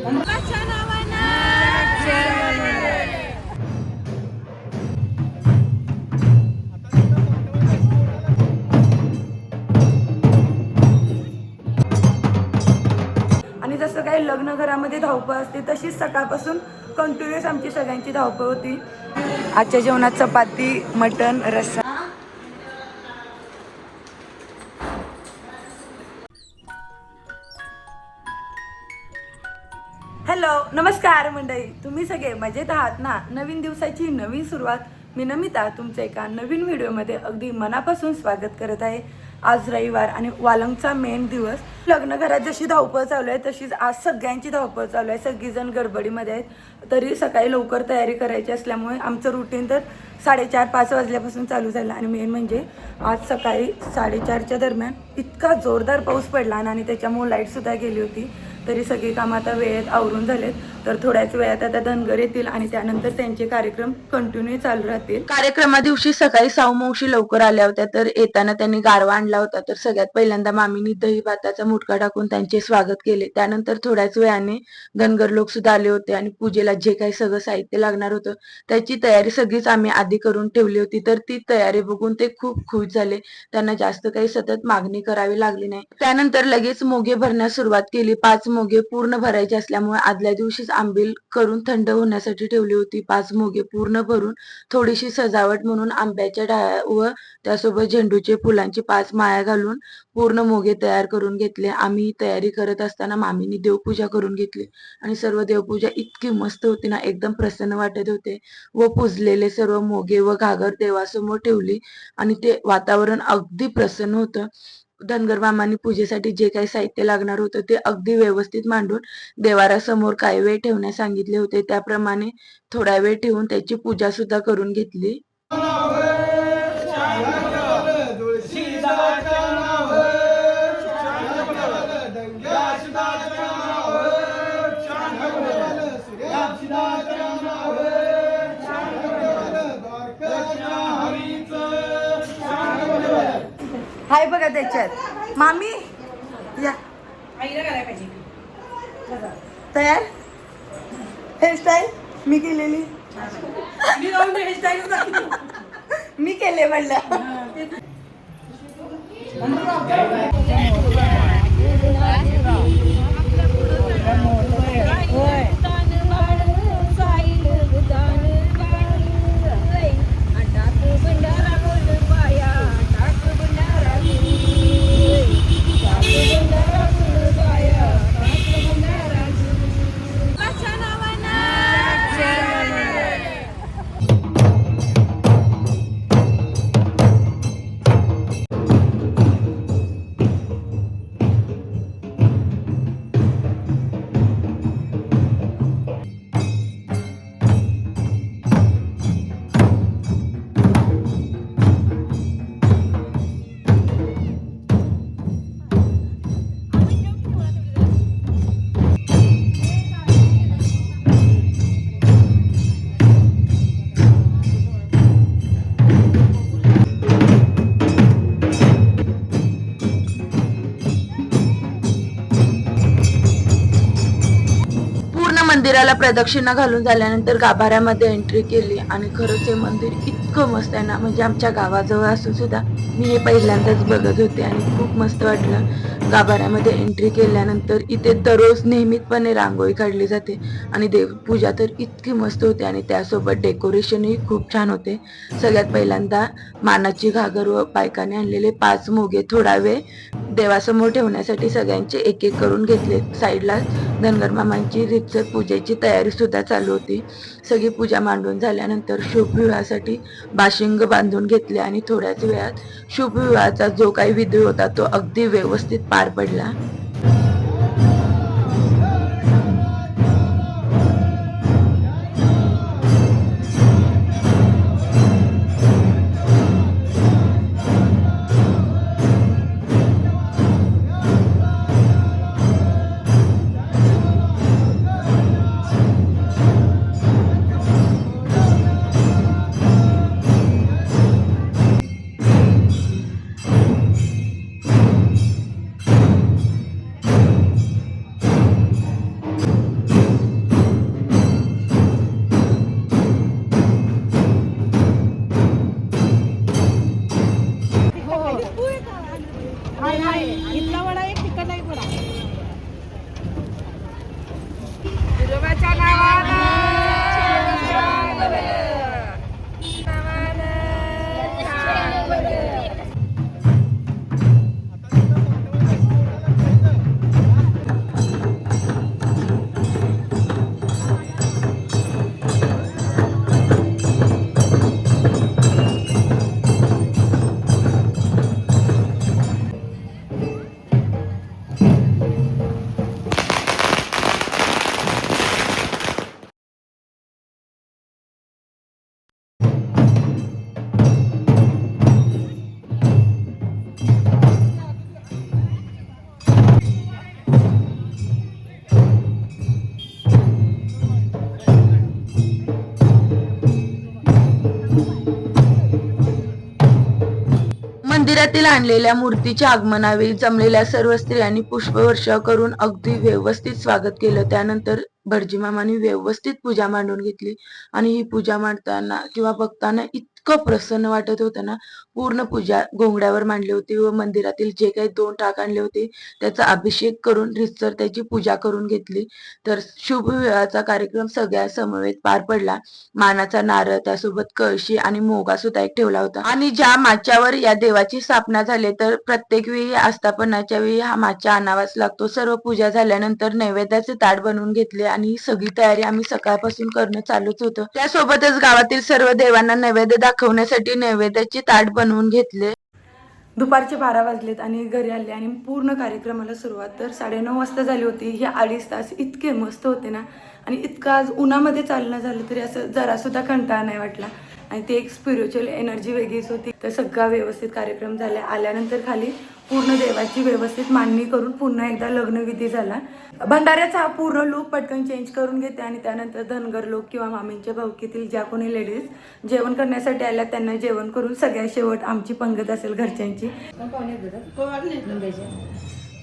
आणि जसं काही लग्न घरामध्ये धावपळ असते तशीच सकाळपासून कंटिन्युअस आमची सगळ्यांची धावपळ होती. आजच्या जेवणात चपाती, मटण, रस्सा. हॅलो, नमस्कार मंडळी, तुम्ही सगळे मजेत आहात ना? नवीन दिवसाची नवीन सुरुवात. मी नमिता तुमच्या एका नवीन व्हिडिओमध्ये अगदी मनापासून स्वागत करत आहे. आज रविवार आणि वालंगचा मेन दिवस. लग्न घरात जशी धावपळ चालू आहे तशीच आज सगळ्यांची धावपळ चालू आहे. सगळीजण गडबडीमध्ये आहेत. तरी सकाळी लवकर तयारी करायची असल्यामुळे आमचं रुटीन तर 4:30-5 वाजल्यापासून चालू झालं. आणि मेन म्हणजे आज सकाळी 4:30च्या दरम्यान इतका जोरदार पाऊस पडला आणि त्याच्यामुळे लाईटसुद्धा गेली होती. तरी सगळी कामं आता वेळेत आवरून झालेत. तर थोड्याच वेळात आता धनगर येतील आणि त्यानंतर त्यांचे कार्यक्रम कंटिन्यू चालू राहतील. कार्यक्रमा दिवशी सकाळी साऊमावशी लवकर आल्या होत्या. तर येताना त्यांनी गारवा आणला होता. तर सगळ्यात पहिल्यांदा मामीनी दही भाताचा मुटका टाकून त्यांचे स्वागत केले. त्यानंतर थोड्याच वेळाने धनगर लोक सुद्धा आले होते आणि पूजेला जे काही सगळं साहित्य लागणार होतं त्याची तयारी सगळीच आम्ही आधी करून ठेवली होती. तर ती तयारी बघून ते खूप खुश झाले. त्यांना जास्त काही सतत मागणी करावी लागली नाही. त्यानंतर लगेच मोगे भरण्यास सुरुवात केली. 5 मोगे पूर्ण भरायचे असल्यामुळे आदल्या दिवशीच आंबील करून थंड होण्यासाठी ठेवली होती. 5 मोगे पूर्ण भरून थोडीशी सजावट म्हणून आंब्याच्या डाळ्या व त्यासोबत झेंडूचे फुलांची 5 माळ्या घालून पूर्ण मोगे तयार करून घेतले. आम्ही तयारी करत असताना मामीनी देवपूजा करून घेतली आणि सर्व देवपूजा इतकी मस्त होती ना, एकदम प्रसन्न वाटत होते. व पुजलेले सर्व मोगे व घागर देवासमोर ठेवली आणि ते वातावरण अगदी प्रसन्न होतं. धनगर मामांनी पूजेसाठी जे काही साहित्य लागणार होतं ते अगदी व्यवस्थित मांडून देवाऱ्यासमोर काही वेळ ठेवण्यास सांगितले होते. त्याप्रमाणे थोडा वेळ ठेवून त्याची पूजा सुद्धा करून घेतली. हाय बघा त्याच्यात मामी या तयार. हेअरस्टाईल मी केलेली, मी केले म्हणलं. मंदिराला प्रदक्षिणा घालून झाल्यानंतर गाभाऱ्यामध्ये एंट्री केली आणि खरंच हे मंदिर इतकं मस्त आहे ना, म्हणजे आमच्या गावाजवळ असून सुद्धा मी हे पहिल्यांदाच बघत होते आणि खूप मस्त वाटलं. गाभाऱ्यामध्ये एंट्री केल्यानंतर इथे दररोज नियमितपणे रांगोळी काढली जाते आणि देवपूजा तर इतकी मस्त होते आणि त्यासोबत डेकोरेशनही खूप छान होते. सगळ्यात पहिल्यांदा मानाची घागर व बायकाने आणलेले 5 मोगे थोडा वेळ देवासमोर ठेवण्यासाठी सगळ्यांचे एक एक करून घेतले. साईडला धनगर मामांची रीतसर पूजेची तयारी सुद्धा चालू होती. सगळी पूजा मांडून झाल्यानंतर शुभविवाहासाठी बाशिंग बांधून घेतले आणि थोड्याच वेळात शुभविवाहाचा जो काही विधी होता तो अगदी व्यवस्थित पार पडला. मंदिरातील आणलेल्या मूर्तीच्या आगमनावेळी जमलेल्या सर्व स्त्रियांनी पुष्पवर्षाव करून अगदी व्यवस्थित स्वागत केलं. त्यानंतर भटजी मामांनी व्यवस्थित पूजा मांडून घेतली आणि ही पूजा मांडताना किंवा बघताना इतकं प्रसन्न वाटत होतं ना. पूर्ण पूजा घोंगड्यावर मांडली होती व मंदिरातील जे काही 2 टाक आणले होते त्याचा अभिषेक करून रितसर त्याची पूजा करून घेतली. तर शुभ विवाहाचा कार्यक्रम सगळ्या समवेत पार पडला. मानाचा नारळ, त्यासोबत कळशी आणि मोगा सुद्धा एक ठेवला होता. आणि ज्या माच्यावर या देवाची स्थापना झाली तर प्रत्येक वेळी आस्थापनाच्या वेळी हा माचा आणावाच लागतो. सर्व पूजा झाल्यानंतर नैवेद्याचे ताट बनवून घेतले आणि ही सगळी तयारी आम्ही सकाळपासून करणं चालूच होतं. त्यासोबतच गावातील सर्व देवांना नैवेद्य दाखवण्यासाठी नैवेद्याचे ताट बनवून घेतले. दुपारचे 12 वाजलेत आणि घरी आले आणि पूर्ण कार्यक्रमाला सुरुवात तर 9:30 वाजता झाली होती. हे 2.5 तास इतके मस्त होते ना आणि इतकं आज उन्हामध्ये चालणं झालं तरी असं जरासुद्धा कंटाळा नाही वाटला आणि ते एक स्पिरिच्युअल एनर्जी वेगळीच होती. तर सगळा व्यवस्थित कार्यक्रम झाला. आल्यानंतर खाली पूर्ण देवाची व्यवस्थित मांडणी करून पुन्हा एकदा लग्नविधी झाला. भंडाऱ्याचा हा पूर्ण लूक पटकन चेंज करून घेते आणि त्यानंतर धनगर लोक किंवा मामींच्या भावकीतील ज्या कोणी लेडीज जेवण करण्यासाठी आल्या त्यांना जेवण करून सगळ्या शेवट आमची पंगत असेल घरच्यांची.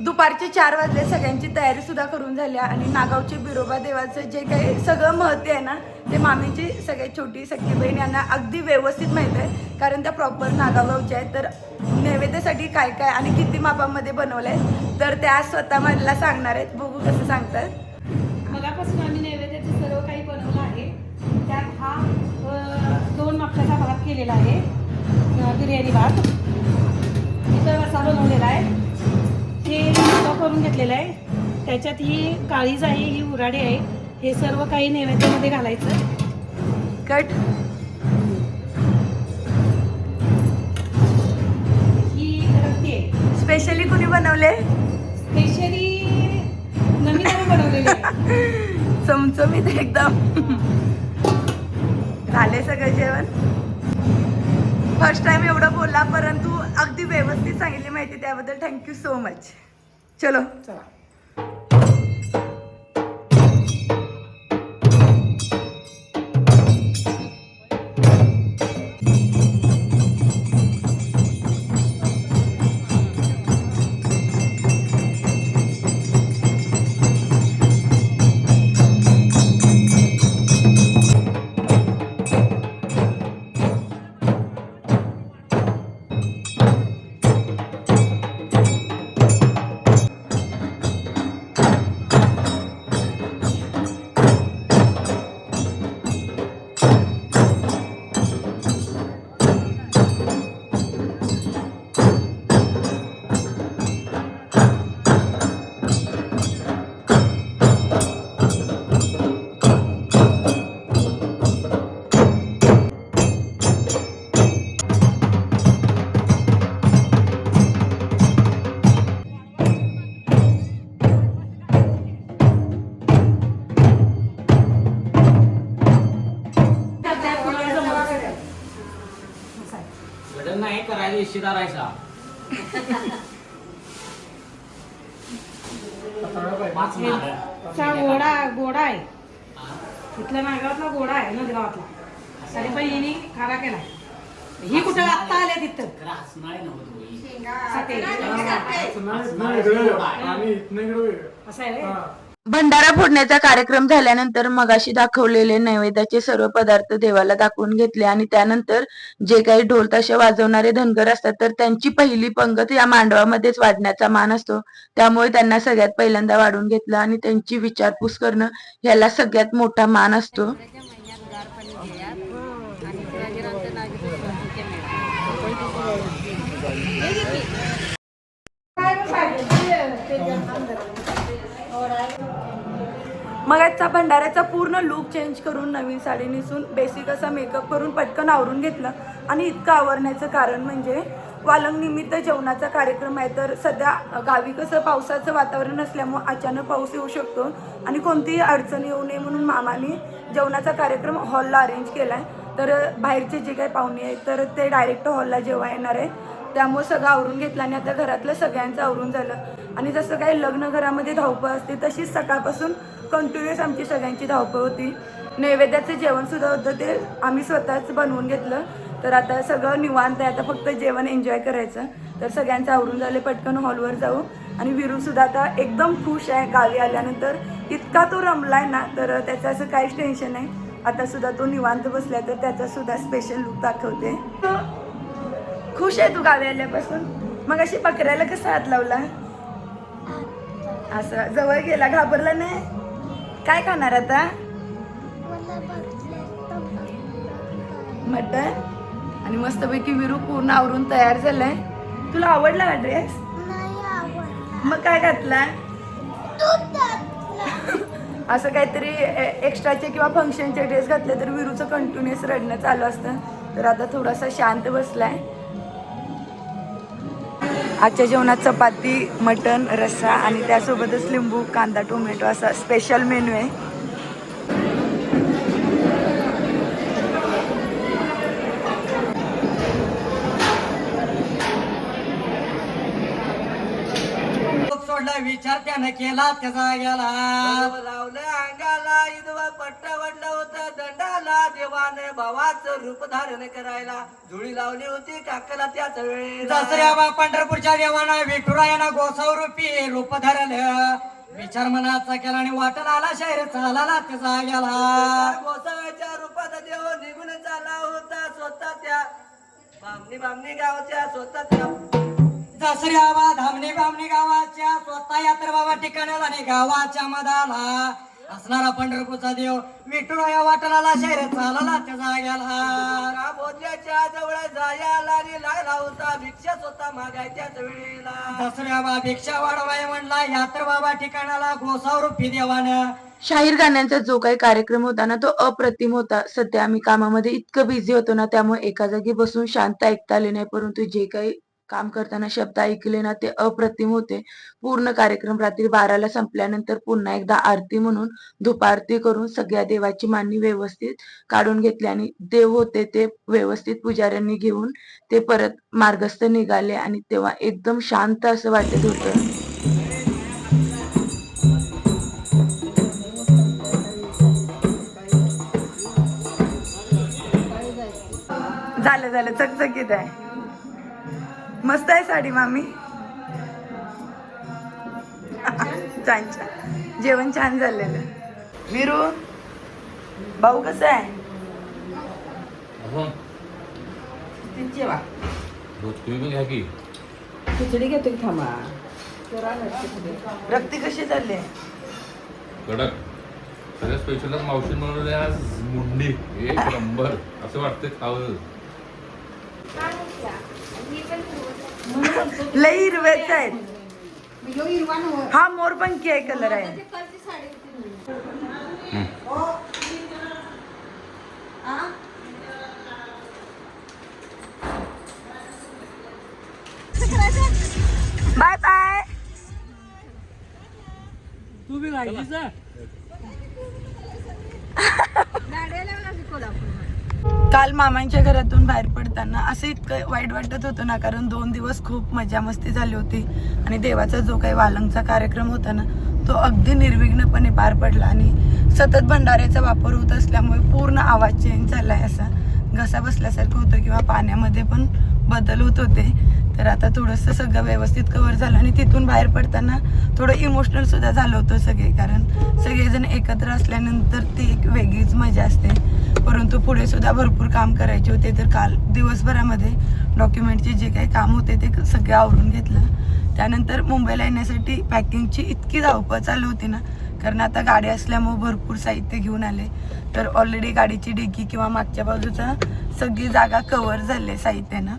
दुपारचे 4 वाजले. सगळ्यांची तयारी सुद्धा करून झाल्या आणि नागावचे बिरोबा देवाचं जे काही सगळं महत्त्व आहे ना ते मामीची सगळ्यात छोटी सख्खी बहीण यांना अगदी व्यवस्थित माहीत आहे कारण त्या प्रॉपर नागावच्या आहेत. तर नैवेद्यासाठी काय काय आणि किती मापामध्ये बनवलं आहे तर त्या स्वतः मला सांगणार आहेत. बघू कसं सांगतात. मगापासून आम्ही नैवेद्याचं सर्व काही बनवलं आहे. त्यात हा 2 मापाचा भात केलेला आहे, बिर्याणी भात. इतर रस्सा बनवलेला आहे, हे करून घेतलेलं आहे. त्याच्यात ही काळीज आहे, ही उराडी आहे. हे सर्व काही नैवेद्यामध्ये घालायचं. कट ही रक्ती आहे. स्पेशली कुणी बनवले? स्पेशली नवीन बनवलेली आहे. चमचमीत एकदम. झाले सगळं जेवण. फर्स्ट टाइम एवढं बोलला परंतु अगदी व्यवस्थित सांगितली माहिती त्याबद्दल थँक्यू सो मच. चलो चला. नाही करायचं इशिदारायचा. गोडा आहे. इथल्या नागावातला गोडा आहे ना गावातला. तरी पण हिने खारा केला. ही कुठं आत्ता आले तिथं असं आहे. भंडारा फोडण्याचा कार्यक्रम झाल्यानंतर मगाशी दाखवलेले नैवेद्याचे सर्व पदार्थ देवाला दाखवून घेतले आणि त्यानंतर जे काही ढोल ताशे वाजवणारे धनगर असतात तर त्यांची पहिली पंगत या मांडवामध्येच वाढण्याचा मान असतो. त्यामुळे त्यांना सगळ्यात पहिल्यांदा वाढून घेतलं आणि त्यांची विचारपूस करणं याला सगळ्यात मोठा मान असतो. मग आजचा भंडाऱ्याचा पूर्ण लुक चेंज करून नवीन साडी नेसून बेसिक असा मेकअप करून पटकन आवरून घेतलं आणि इतकं आवरण्याचं कारण म्हणजे वालंग निमित्त जेवणाचा कार्यक्रम आहे. तर सध्या गावी कसं पावसाचं वातावरण असल्यामुळे अचानक पाऊस येऊ शकतो आणि कोणतीही अडचण येऊ नये म्हणून मामाने जेवणाचा कार्यक्रम हॉलला अरेंज केला आहे. तर बाहेरचे जे काही पाहुणे आहेत तर ते डायरेक्ट हॉलला जेव्हा येणार आहे त्यामुळे सगळं आवरून घेतलं आणि आता घरातलं सगळ्यांचं आवरून झालं. आणि जसं काही लग्न घरामध्ये धावपळ असते तशीच सकाळपासून कंटिन्युअस आमची सगळ्यांची धावपळ होती. नैवेद्याचं जेवणसुद्धा होतं ते आम्ही स्वतःच बनवून घेतलं. तर आता सगळं निवांत आहे. आता फक्त जेवण एन्जॉय करायचं. तर सगळ्यांचं आवरून झाले, पटकन हॉलवर जाऊ. आणि विरू सुद्धा आता एकदम खुश आहे गावी आल्यानंतर. इतका तो रमलाय ना, तर त्याचं असं काहीच टेन्शन नाही. आता सुद्धा तो निवांत बसलाय, तर त्याचा सुद्धा स्पेशल लुक दाखवते. खुश आहे तू गावी आल्यापासून? मग अशी बकऱ्याला कसा हात लावला? असं जवळ गेला, घाबरला नाही? काय खाणार आता? मटन. आणि मस्तपैकी विरू पूर्ण आवरून तयार झालाय. तुला आवडला हा ड्रेस? मग काय घातला? असं काहीतरी एक्स्ट्राचे किंवा फंक्शनचे ड्रेस घातले तर विरूचं कंटिन्युअस रडणं चालू असतं. तर आता थोडासा शांत बसलाय. आजच्या जेवणात चपाती, मटण, रस्सा आणि त्यासोबतच लिंबू, कांदा, टोमॅटो असा स्पेशल मेन्यू आहे. सोडला विचार त्यानं केला त्याचा गेला. लावलं अंगाला इदवा पट्टा वडला होता दंडाला. देवाने भावाचं रूप धारण करायला जुळी लावली होती काकाला त्याच वेळी. दसऱ्या पंढरपूरच्या देवाना विठुरायाना गोसाव रूपी रूप धरलं. विचार मनाचा केला आणि वाटला आला शहर चालाला त्याचा गेला. गोसाव्याच्या रूपात देव निघून चालला होता स्वतः त्या बामणी गावच्या स्वतः त्या दसऱ्यावा धामणी बामणी गावाच्या स्वतः यात्रा बाबा ठिकाणाला आणि गावाच्या मधाला असणारा पंढरपूरचा देव विठुराया वाटणाला शहर चालला त्याचा गेला. बोधल्याच्या जवळ जायला लागला होता भिक्षा स्वतः मागायच्याच वेळेला. दसऱ्यावा भिक्षा वाढवाय म्हणला यात्रा बाबा ठिकाणाला गोसाव रूपी देवानं. शाहीर गाण्यांचा जो काही कार्यक्रम होता ना, तो अप्रतिम होता. सध्या आम्ही कामामध्ये इतकं बिझी होतो ना, त्यामुळे एका जागी बसून शांत ऐकता आले नाही. परंतु जे काही काम करताना शब्द ऐकले ना, ते अप्रतिम होते. पूर्ण कार्यक्रम रात्री 12ला संपल्यानंतर पुन्हा एकदा आरती म्हणून धूपारती करून सगळ्या देवाची मांडणी व्यवस्थित काढून घेतली आणि देव होते ते व्यवस्थित पुजाऱ्यांनी घेऊन ते परत मार्गस्थ निघाले. आणि तेव्हा एकदम शांत असं वाटत होतं. झालं चकचकीत आहे. मस्त आहे साडी मामी. छान छान जेवण छान झालेलं. विरू भाऊ कसं आहे? खिचडी घेतो की थांबा. रक्ती कशी चालली आहे? कडक सगळ्या स्पेशल मावशी म्हणून आज मुंडी एक नंबर असं वाटतं खावं. लई हिरवेच आहेत. हा मोरपंखी आहे कलर आहे. Bye bye. तू बी राहिलीस ना? काल मामांच्या घरातून बाहेर पडताना असं इतकं वाईट वाटत होतं ना, कारण 2 दिवस खूप मजा मस्ती झाली होती आणि देवाचा जो काही वालंगचा कार्यक्रम होता ना, तो अगदी निर्विघ्नपणे पार पडला. आणि सतत भंडाऱ्याचा वापर होत असल्यामुळे पूर्ण आवाज चेंज झालाय, असा घसा बसल्यासारखं होतं किंवा पाण्यामध्ये पण बदल होत होते. तर आता थोडंसं सगळं व्यवस्थित कव्हर झालं आणि तिथून बाहेर पडताना थोडं इमोशनल सुद्धा झालं होतं सगळे, कारण सगळेजण एकत्र असल्यानंतर ती एक वेगळीच मजा असते. परंतु पुढे सुद्धा भरपूर काम करायचे होते. तर काल दिवसभरामध्ये डॉक्युमेंटचे जे काही काम होते ते सगळे आवरून घेतलं. त्यानंतर मुंबईला येण्यासाठी पॅकिंगची इतकी धावपळ चालू होती ना, कारण आता गाडी असल्यामुळे भरपूर साहित्य घेऊन आले. तर ऑलरेडी गाडीची डिकी किंवा मागच्या बाजूचा सगळी जागा कव्हर झाली साहित्यानं.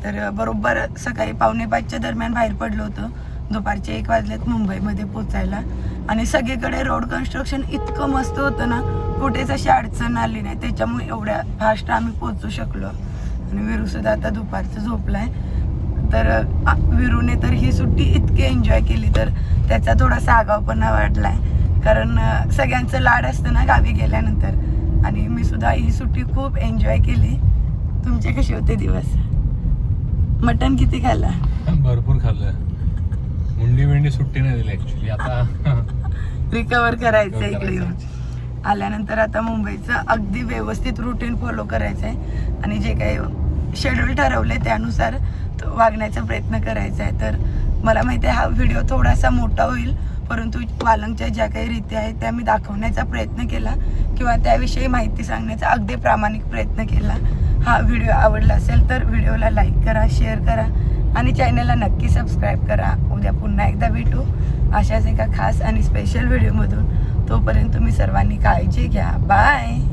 तर बरोबर सकाळी 4:45च्या दरम्यान बाहेर पडलो होतो. दुपारचे 1 वाजलेत मुंबईमध्ये पोचायला. आणि सगळीकडे रोड कन्स्ट्रक्शन इतकं मस्त होतं ना, कुठेच अशी अडचण आली नाही. त्याच्यामुळे एवढ्या फास्ट आम्ही पोचू शकलो. आणि विरूसुद्धा आता दुपारचं झोपलाय. तर विरूने तर ही सुट्टी इतकी एन्जॉय केली, तर त्याचा थोडासा आगाऊपणा वाढलाय, कारण सगळ्यांचं लाड असतं ना गावी गेल्यानंतर. आणि मी सुद्धा ही सुट्टी खूप एन्जॉय केली. तुमचे कसे होते दिवस? मटण किती खाल्ला? भरपूर खाल्लं. मुंडी सुट्टी नाही दिली ऍक्च्युली. आता रिकवर करायचं इकडे येऊन आल्यानंतर. आता मुंबईचं अगदी व्यवस्थित रुटीन फॉलो करायचं आहे आणि जे काही शेड्यूल ठरवले त्यानुसार पद्धत वागण्याचा प्रयत्न करायचा आहे. तर मला माहिती आहे हा व्हिडिओ थोडासा मोठा होईल, परंतु वालंगच्या ज्या काही रीती आहेत त्या मी दाखवण्याचा प्रयत्न केला किंवा त्याविषयी माहिती सांगण्याचा अगदी प्रामाणिक प्रयत्न केला. हा व्हिडिओ आवडला असेल तर व्हिडिओला लाईक करा, शेअर करा आणि चॅनलला नक्की सबस्क्राईब करा. उद्या पुन्हा एकदा भेटू अशाच एका खास आणि स्पेशल व्हिडिओमधून. तोपर्यंत तुम्ही सर्वांनी काळजी घ्या. बाय.